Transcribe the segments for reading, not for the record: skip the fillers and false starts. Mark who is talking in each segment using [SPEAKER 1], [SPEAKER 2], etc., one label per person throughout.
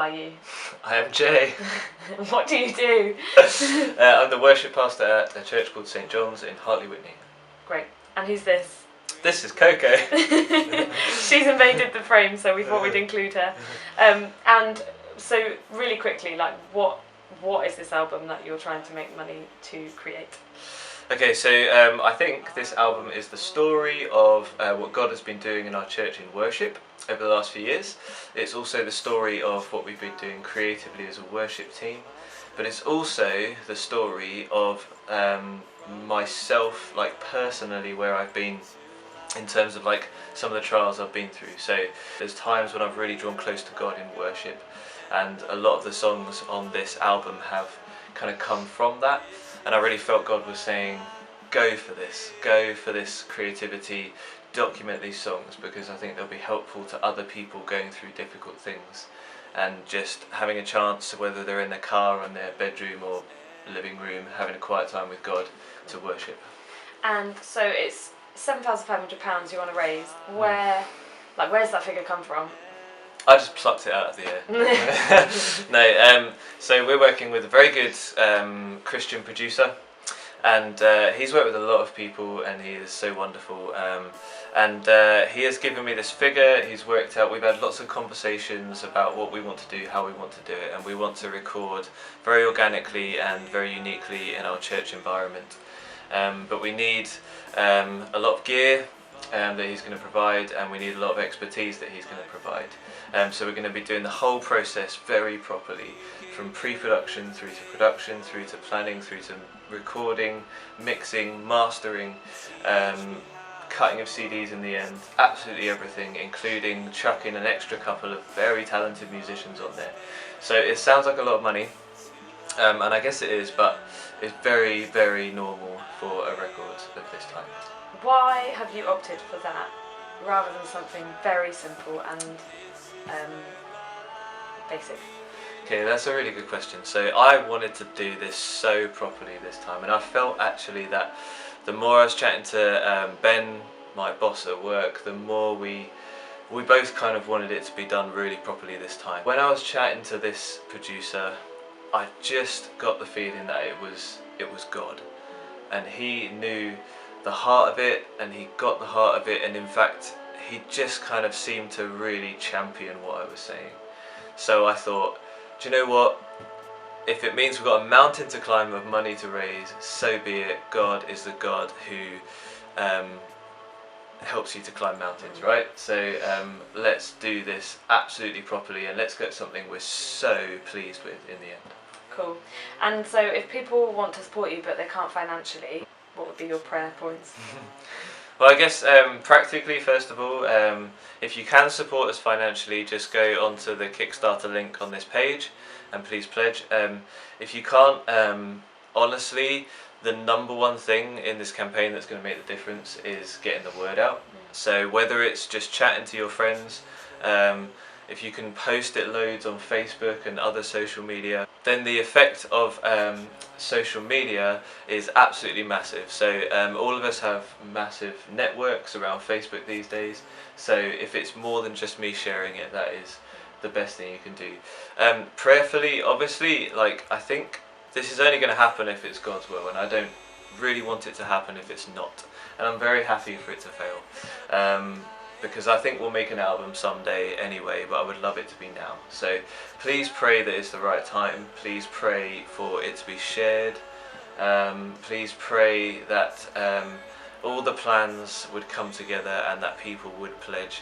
[SPEAKER 1] are you?
[SPEAKER 2] I am Jay.
[SPEAKER 1] What do you do?
[SPEAKER 2] I'm the worship pastor at a church called St John's in Hartley Whitney.
[SPEAKER 1] Great. And who's this?
[SPEAKER 2] This is Coco.
[SPEAKER 1] She's invaded the frame, so we thought we'd include her. And so, really quickly, like, what is this album that you're trying to make money to create?
[SPEAKER 2] Okay, so I think this album is the story of what God has been doing in our church in worship over the last few years. It's also the story of what we've been doing creatively as a worship team, but it's also the story of myself, like personally, where I've been in terms of like some of the trials I've been through. So there's times when I've really drawn close to God in worship, and a lot of the songs on this album have kind of come from that. And I really felt God was saying, go for this creativity, document these songs, because I think they'll be helpful to other people going through difficult things, and just having a chance, whether they're in their car or in their bedroom or living room, having a quiet time with God to worship. And
[SPEAKER 1] so it's £7,500 you want to raise. Where's that figure come from?
[SPEAKER 2] I just plucked it out of the air. No, so we're working with a very good Christian producer, and he's worked with a lot of people, and he is so wonderful. And he has given me this figure. He's worked out, we've had lots of conversations about what we want to do, how we want to do it, and we want to record very organically and very uniquely in our church environment. But we need a lot of gear that he's going to provide, and we need a lot of expertise that he's going to provide. So we're going to be doing the whole process very properly, from pre-production through to production, through to planning, through to recording, mixing, mastering, cutting of CDs in the end, absolutely everything, including chucking an extra couple of very talented musicians on there. So it sounds like a lot of money, and I guess it is, but it's very, very normal for a record of this type.
[SPEAKER 1] Why have you opted for that rather than something very simple and basic?
[SPEAKER 2] Okay, that's a really good question. So I wanted to do this so properly this time, and I felt actually that the more I was chatting to Ben, my boss at work, the more we both kind of wanted it to be done really properly this time. When I was chatting to this producer, I just got the feeling that it was God, and he knew the heart of it, and he got the heart of it, and in fact he just kind of seemed to really champion what I was saying. So I thought, do you know what, if it means we've got a mountain to climb of money to raise, so be it. God is the God who helps you to climb mountains, right? So let's do this absolutely properly, and let's get something we're so pleased with in the end.
[SPEAKER 1] Cool. And so if people want to support you but they can't financially, what would be your prayer points?
[SPEAKER 2] Well, I guess practically, first of all, if you can support us financially, just go onto the Kickstarter link on this page and please pledge. If you can't, honestly, the number one thing in this campaign that's going to make the difference is getting the word out. So whether it's just chatting to your friends, if you can post it loads on Facebook and other social media, then the effect of social media is absolutely massive. So all of us have massive networks around Facebook these days, so if it's more than just me sharing it, that is the best thing you can do. Prayerfully, obviously, like, I think this is only going to happen if it's God's will, and I don't really want it to happen if it's not, and I'm very happy for it to fail. Because I think we'll make an album someday anyway, but I would love it to be now. So please pray that it's the right time. Please pray for it to be shared. Please pray that all the plans would come together and that people would pledge.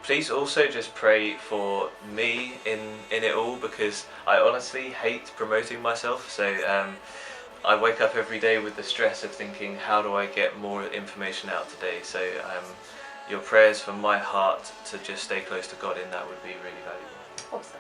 [SPEAKER 2] Please also just pray for me in it all, because I honestly hate promoting myself. So I wake up every day with the stress of thinking, how do I get more information out today? So your prayers for my heart to just stay close to God in that would be really valuable.
[SPEAKER 1] Awesome.